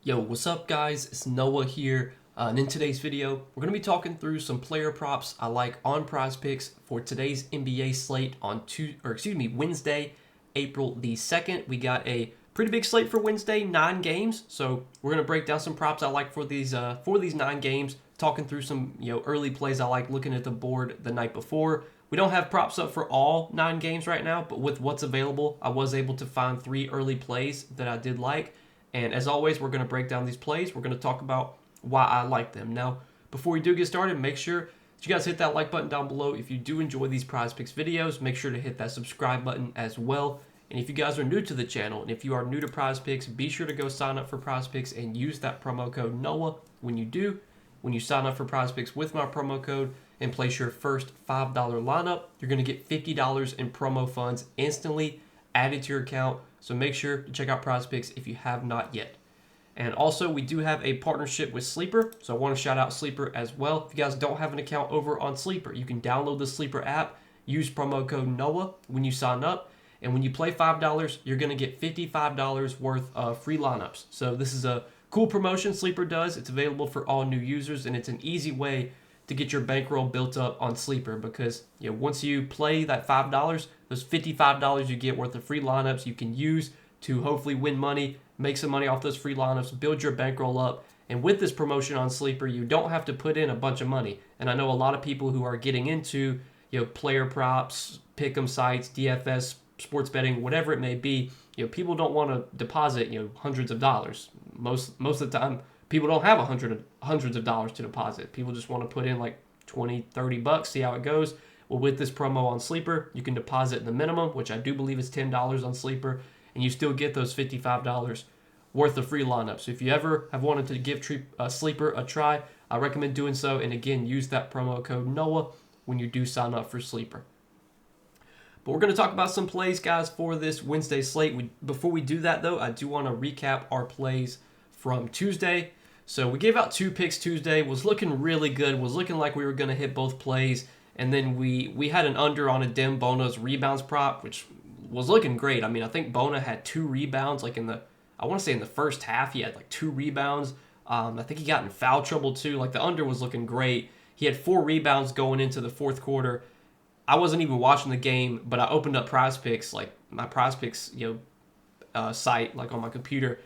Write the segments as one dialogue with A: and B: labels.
A: Yo, what's up guys? It's Noah here, and in today's video, we're going to be talking through some player props I like on Prizepicks for today's NBA slate on Wednesday, April the 2nd. We got a pretty big slate for Wednesday, 9 games. So we're going to break down some props I like for these 9 games, talking through some early plays I like looking at the board the night before. We don't have props up for all 9 games right now, but with what's available, I was able to find 3 early plays that I did like. And as always, we're going to break down these plays. We're going to talk about why I like them. Now, before we do get started, make sure that you guys hit that like button down below. If you do enjoy these Prizepicks videos, make sure to hit that subscribe button as well. And if you guys are new to the channel, and if you are new to Prizepicks, be sure to go sign up for Prizepicks and use that promo code NOAH when you do. When you sign up for Prizepicks with my promo code and place your first $5 lineup, you're going to get $50 in promo funds instantly added to your account. So make sure to check out Prizepicks if you have not yet. And also, we do have a partnership with Sleeper, so I want to shout out Sleeper as well. If you guys don't have an account over on Sleeper, you can download the Sleeper app, use promo code NOAH when you sign up, and when you play $5, you're going to get $55 worth of free lineups. So this is a cool promotion Sleeper does. It's available for all new users, and it's an easy way to get your bankroll built up on Sleeper because once you play that $5, those $55 you get worth of free lineups you can use to hopefully win money, make some money off those free lineups, build your bankroll up. And with this promotion on Sleeper, you don't have to put in a bunch of money. And I know a lot of people who are getting into player props, pick'em sites, DFS, sports betting, whatever it may be. People don't want to deposit hundreds of dollars. Most of the time, people don't have hundreds of dollars to deposit. People just want to put in like 20, 30 bucks, see how it goes. Well, with this promo on Sleeper, you can deposit the minimum, which I do believe is $10 on Sleeper, and you still get those $55 worth of free lineups. So if you ever have wanted to give Sleeper a try, I recommend doing so. And again, use that promo code NOAH when you do sign up for Sleeper. But we're going to talk about some plays, guys, for this Wednesday slate. Before we do that, though, I do want to recap our plays from Tuesday. So we gave out 2 picks Tuesday. Was looking really good. Was looking like we were going to hit both plays. And then we had an under on a Dem Bona's rebounds prop, which was looking great. I mean, I think Bona had 2 rebounds, like in the first half, he had like 2 rebounds. I think he got in foul trouble too. Like the under was looking great. He had 4 rebounds going into the fourth quarter. I wasn't even watching the game, but I opened up Prizepicks, like my Prizepicks, site, like on my computer.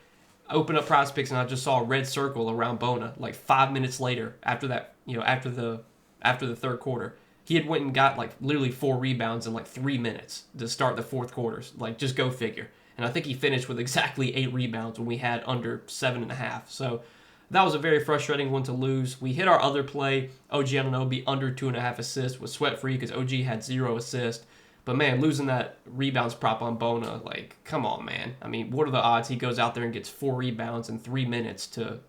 A: I opened up Prizepicks and I just saw a red circle around Bona. Like 5 minutes later, after that, after the third quarter, he had went and got like literally 4 rebounds in like 3 minutes to start the fourth quarters. Like just go figure. And I think he finished with exactly 8 rebounds when we had under 7.5. So that was a very frustrating one to lose. We hit our other play, OG Anunoby under 2.5 assists, was sweat free because OG had 0 assists. But man, losing that rebounds prop on Bona, like, come on, man. I mean, what are the odds he goes out there and gets 4 rebounds in 3 minutes to,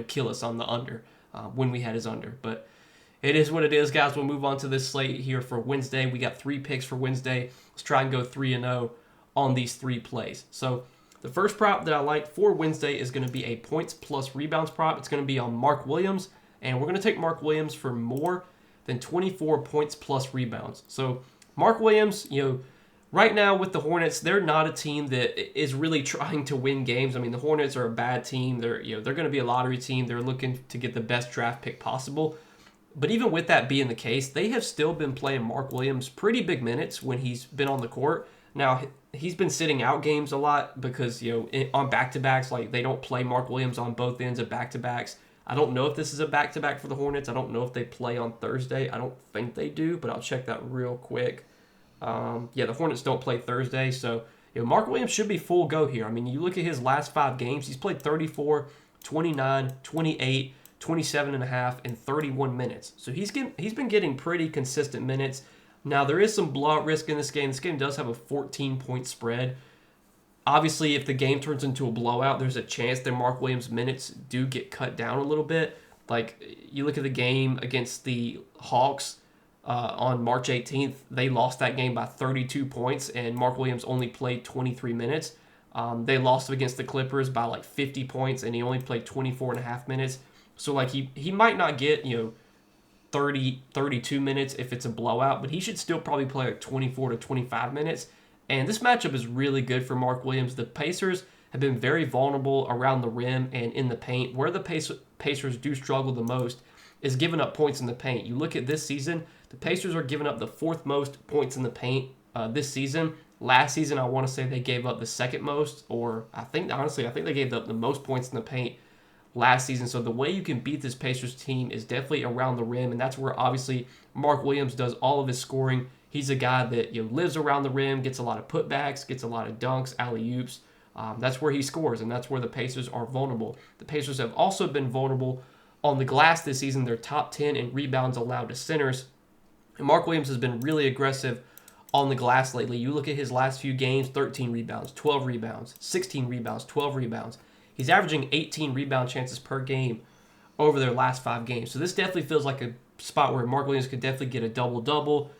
A: kill us on the under when we had his under? But it is what it is, guys. We'll move on to this slate here for Wednesday. We got 3 picks for Wednesday. Let's try and go 3-0 on these 3 plays. So the first prop that I like for Wednesday is going to be a points plus rebounds prop. It's going to be on Mark Williams, and we're going to take Mark Williams for more than 24 points plus rebounds. So Mark Williams, right now with the Hornets, they're not a team that is really trying to win games. I mean, the Hornets are a bad team. They're going to be a lottery team. They're looking to get the best draft pick possible. But even with that being the case, they have still been playing Mark Williams pretty big minutes when he's been on the court. Now, he's been sitting out games a lot because, on back-to-backs, like they don't play Mark Williams on both ends of back-to-backs. I don't know if this is a back-to-back for the Hornets. I don't know if they play on Thursday. I don't think they do, but I'll check that real quick. The Hornets don't play Thursday, so Mark Williams should be full go here. I mean, you look at his last 5 games, he's played 34, 29, 28, 27.5, and 31 minutes. So he's been getting pretty consistent minutes. Now, there is some blowout risk in this game. This game does have a 14-point spread. Obviously, if the game turns into a blowout, there's a chance that Mark Williams' minutes do get cut down a little bit. Like, you look at the game against the Hawks on March 18th. They lost that game by 32 points, and Mark Williams only played 23 minutes. They lost against the Clippers by like 50 points, and he only played 24.5 minutes. So, like, he might not get, 30, 32 minutes if it's a blowout, but he should still probably play like 24 to 25 minutes. And this matchup is really good for Mark Williams. The Pacers have been very vulnerable around the rim and in the paint. Where the Pacers do struggle the most is giving up points in the paint. You look at this season, the Pacers are giving up the fourth most points in the paint this season. Last season, I want to say they gave up the second most, or I think they gave up the most points in the paint last season. So the way you can beat this Pacers team is definitely around the rim, and that's where obviously Mark Williams does all of his scoring. He's a guy that lives around the rim, gets a lot of putbacks, gets a lot of dunks, alley-oops. That's where he scores, and that's where the Pacers are vulnerable. The Pacers have also been vulnerable on the glass this season. They're top 10 in rebounds allowed to centers, and Mark Williams has been really aggressive on the glass lately. You look at his last few games, 13 rebounds, 12 rebounds, 16 rebounds, 12 rebounds. He's averaging 18 rebound chances per game over their last 5 games. So this definitely feels like a spot where Mark Williams could definitely get a double-double,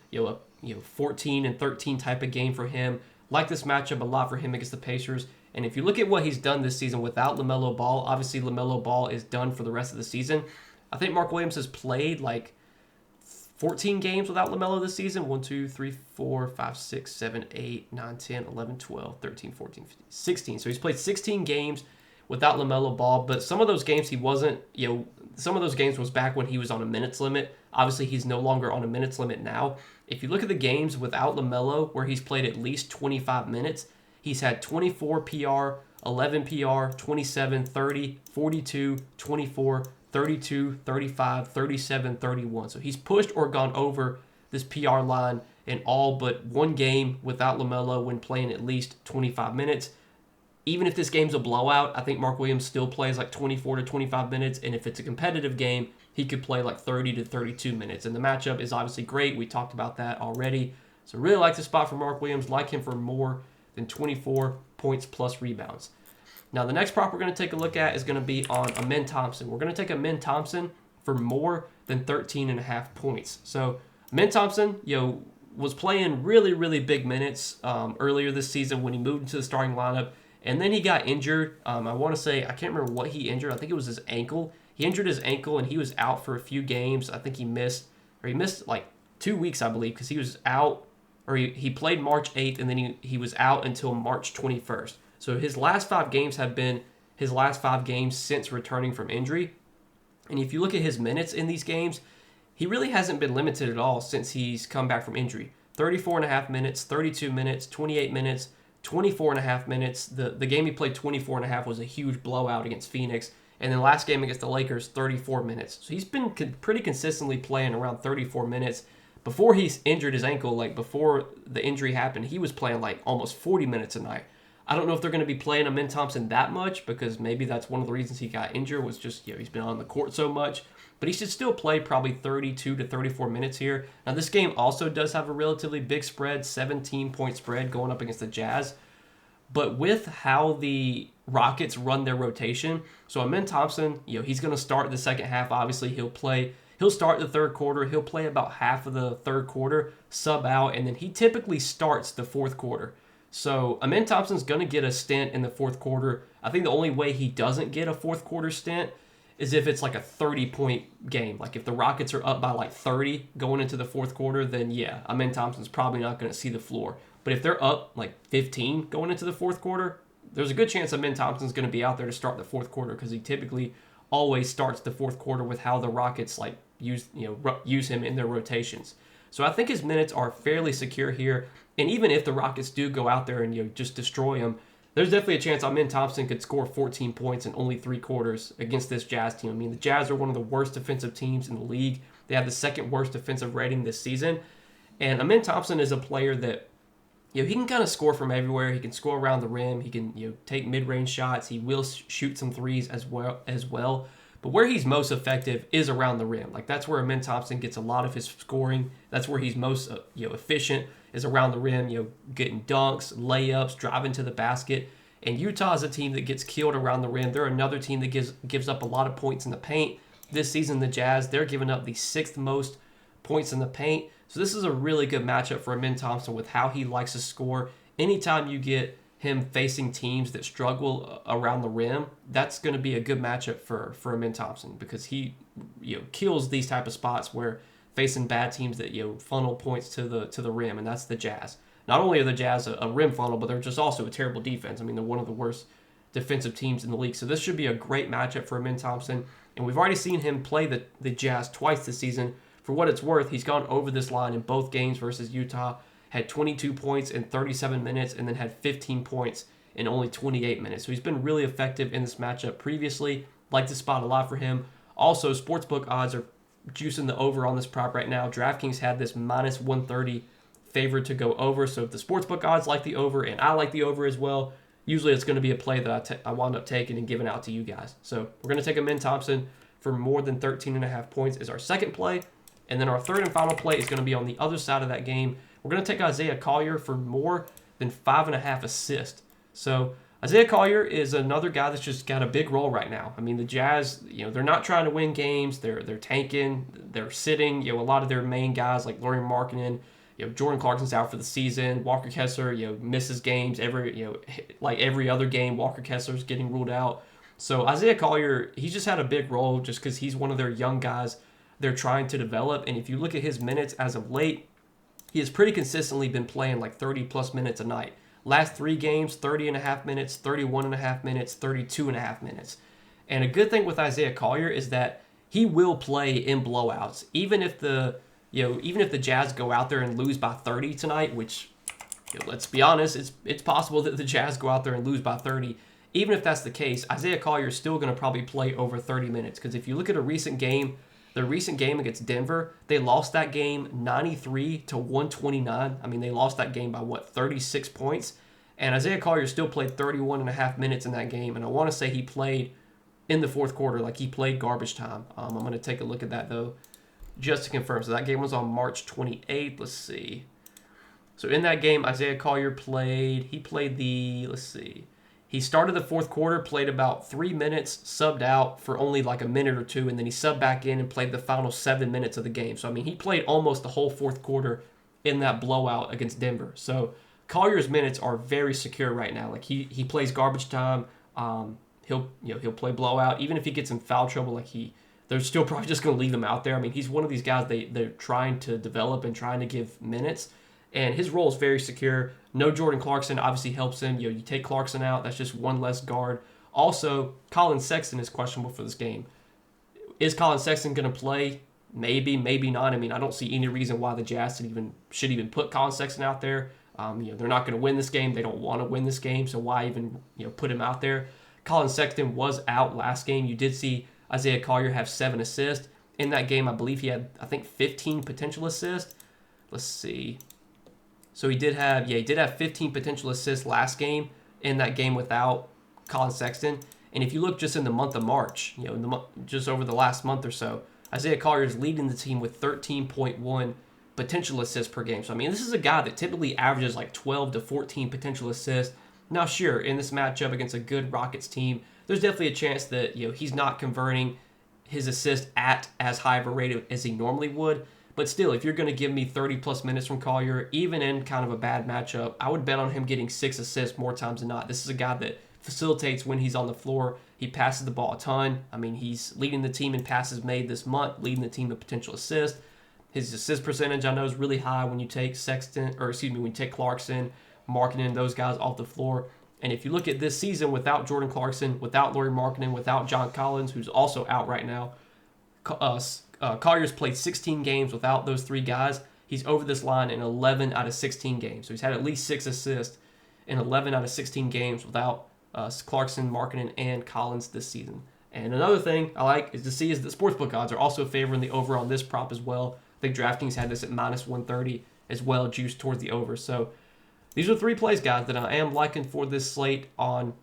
A: 14 and 13 type of game for him. Like this matchup a lot for him against the Pacers. And if you look at what he's done this season without LaMelo Ball, obviously LaMelo Ball is done for the rest of the season. I think Mark Williams has played like 14 games without LaMelo this season. 1, 2, 3, 4, 5, 6, 7, 8, 9, 10, 11, 12, 13, 14, 15, 16. So he's played 16 games without LaMelo Ball, but some of those games he wasn't, some of those games was back when he was on a minutes limit. Obviously, he's no longer on a minutes limit now. If you look at the games without LaMelo, where he's played at least 25 minutes, he's had 24 PR, 11 PR, 27, 30, 42, 24, 32, 35, 37, 31. So he's pushed or gone over this PR line in all but one game without LaMelo when playing at least 25 minutes. Even if this game's a blowout, I think Mark Williams still plays like 24 to 25 minutes, and if it's a competitive game, he could play like 30 to 32 minutes. And the matchup is obviously great. We talked about that already. So really like the spot for Mark Williams, like him for more than 24 points plus rebounds. Now, the next prop we're going to take a look at is going to be on Amen Thompson. We're going to take Amen Thompson for more than 13.5 points. So Amen Thompson, was playing really, really big minutes earlier this season when he moved into the starting lineup. And then he got injured. I want to say, I can't remember what he injured. I think it was his ankle. He injured his ankle, and he was out for a few games. I think he missed like 2 weeks, I believe, because he was out, or he played March 8th, and then he was out until March 21st. So his last 5 games have been his last 5 games since returning from injury. And if you look at his minutes in these games, he really hasn't been limited at all since he's come back from injury. 34.5 minutes, 32 minutes, 28 minutes, 24.5 minutes. The game he played 24.5 was a huge blowout against Phoenix. And then last game against the Lakers, 34 minutes. So he's been pretty consistently playing around 34 minutes. Before he injured his ankle, like before the injury happened, he was playing like almost 40 minutes a night. I don't know if they're going to be playing Amen Thompson that much, because maybe that's one of the reasons he got injured was just, he's been on the court so much. But he should still play probably 32 to 34 minutes here. Now, this game also does have a relatively big spread, 17-point spread going up against the Jazz. But with how the Rockets run their rotation, so Amen Thompson, he's going to start the second half. Obviously, he'll start the third quarter. He'll play about half of the third quarter, sub out, and then he typically starts the fourth quarter. So Amen Thompson's going to get a stint in the fourth quarter. I think the only way he doesn't get a fourth quarter stint is if it's like a 30-point game. Like if the Rockets are up by like 30 going into the fourth quarter, then yeah, Amen Thompson's probably not going to see the floor. But if they're up like 15 going into the fourth quarter, there's a good chance Amen Thompson's going to be out there to start the fourth quarter, because he typically always starts the fourth quarter with how the Rockets use him in their rotations. So I think his minutes are fairly secure here. And even if the Rockets do go out there and just destroy him, there's definitely a chance Amen Thompson could score 14 points in only 3 quarters against this Jazz team. I mean, the Jazz are one of the worst defensive teams in the league. They have the second worst defensive rating this season. And Amen Thompson is a player that, he can kind of score from everywhere. He can score around the rim. He can, take mid-range shots. He will shoot some threes as well. But where he's most effective is around the rim. Like, that's where Amen Thompson gets a lot of his scoring. That's where he's most, efficient, is around the rim, getting dunks, layups, driving to the basket. And Utah is a team that gets killed around the rim. They're another team that gives up a lot of points in the paint. This season, the Jazz, they're giving up the 6th most points in the paint. So this is a really good matchup for Amen Thompson with how he likes to score. Anytime you get him facing teams that struggle around the rim, that's going to be a good matchup for Amen Thompson, because he kills these type of spots where facing bad teams that funnel points to the rim, and that's the Jazz. Not only are the Jazz a rim funnel, but they're just also a terrible defense. I mean, they're one of the worst defensive teams in the league. So this should be a great matchup for Amin Thompson. And we've already seen him play the Jazz twice this season. For what it's worth, he's gone over this line in both games versus Utah, had 22 points in 37 minutes, and then had 15 points in only 28 minutes. So he's been really effective in this matchup previously. Like this spot a lot for him. Also, sportsbook odds are juicing the over on this prop right now. DraftKings had this minus 130 favored to go over. So if the sportsbook odds like the over and I like the over as well, usually it's going to be a play that I wound up taking and giving out to you guys. So we're going to take Amin Thompson for more than 13.5 points as our second play. And then our third and final play is going to be on the other side of that game. We're going to take Isaiah Collier for more than 5.5 assists. So Isaiah Collier is another guy that's just got a big role right now. I mean, the Jazz, they're not trying to win games. They're tanking. They're sitting. A lot of their main guys like Lauri Markkanen, Jordan Clarkson's out for the season. Walker Kessler, misses games like every other game. Walker Kessler's getting ruled out. So Isaiah Collier, he's just had a big role just because he's one of their young guys they're trying to develop. And if you look at his minutes as of late, he has pretty consistently been playing like 30-plus minutes a night. Last 3 games, 30.5 minutes, 31.5 minutes, 32.5 minutes. And a good thing with Isaiah Collier is that he will play in blowouts. Even if the Jazz go out there and lose by 30 tonight, which, let's be honest, it's possible that the Jazz go out there and lose by 30. Even if that's the case, Isaiah Collier is still going to probably play over 30 minutes. Because if you look at the recent game against Denver, they lost that game 93-129. I mean, they lost that game by 36 points. And Isaiah Collier still played 31.5 minutes in that game. And I want to say he played in the fourth quarter, like he played garbage time. I'm going to take a look at that, though, just to confirm. So that game was on March 28th. Let's see. So in that game, Isaiah Collier played, he started the fourth quarter, played about 3 minutes, subbed out for only like a minute or two, and then he subbed back in and played the final 7 minutes of the game. So, I mean, he played almost the whole fourth quarter in that blowout against Denver. So, Collier's minutes are very secure right now. Like, he plays garbage time. He'll play blowout. Even if he gets in foul trouble, they're still probably just going to leave him out there. I mean, he's one of these guys they're trying to develop and trying to give minutes. And his role is very secure. No Jordan Clarkson obviously helps him. You take Clarkson out, that's just one less guard. Also, Colin Sexton is questionable for this game. Is Colin Sexton going to play? Maybe, maybe not. I mean, I don't see any reason why the Jazz should even put Colin Sexton out there. They're not going to win this game. They don't want to win this game, so why even put him out there? Colin Sexton was out last game. You did see Isaiah Collier have 7 assists. In that game, I believe he had, 15 potential assists. Let's see. So he did have 15 potential assists last game in that game without Colin Sexton. And if you look just in the month of March, just over the last month or so, Isaiah Collier is leading the team with 13.1 potential assists per game. So, I mean, this is a guy that typically averages like 12 to 14 potential assists. Now, sure, in this matchup against a good Rockets team, there's definitely a chance that he's not converting his assist at as high of a rate as he normally would. But still, if you're going to give me 30-plus minutes from Collier, even in kind of a bad matchup, I would bet on him getting 6 assists more times than not. This is a guy that facilitates when he's on the floor. He passes the ball a ton. I mean, he's leading the team in passes made this month, leading the team in potential assists. His assist percentage, I know, is really high when you take when you take Clarkson, Markkanen, those guys off the floor. And if you look at this season without Jordan Clarkson, without Lauri Markkanen, without John Collins, who's also out right now, Collier's played 16 games without those 3 guys. He's over this line in 11 out of 16 games. So he's had at least 6 assists in 11 out of 16 games without Clarkson, Markkanen, and Collins this season. And another thing I like is that the sportsbook odds are also favoring the over on this prop as well. I think DraftKings had this at minus 130 as well, juiced towards the over. So these are 3 plays, guys, that I am liking for this slate on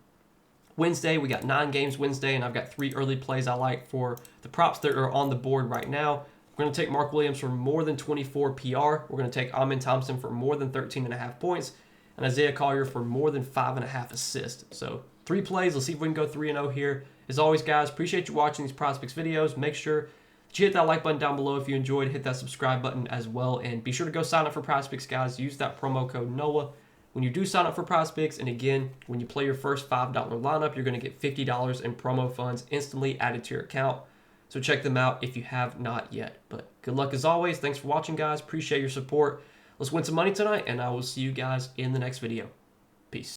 A: Wednesday. We got 9 games Wednesday, and I've got 3 early plays I like for the props that are on the board right now. We're going to take Mark Williams for more than 24 PR. We're going to take Amin Thompson for more than 13.5 points, and Isaiah Collier for more than 5.5 assists. So 3 plays. Let's see if we can go 3-0 here. As always, guys, appreciate you watching these Prizepicks videos. Make sure that you hit that like button down below if you enjoyed. Hit that subscribe button as well, and be sure to go sign up for Prizepicks, guys. Use that promo code NOAH when you do sign up for Prizepicks. And again, when you play your first $5 lineup, you're going to get $50 in promo funds instantly added to your account. So check them out if you have not yet. But good luck as always. Thanks for watching, guys. Appreciate your support. Let's win some money tonight, and I will see you guys in the next video. Peace.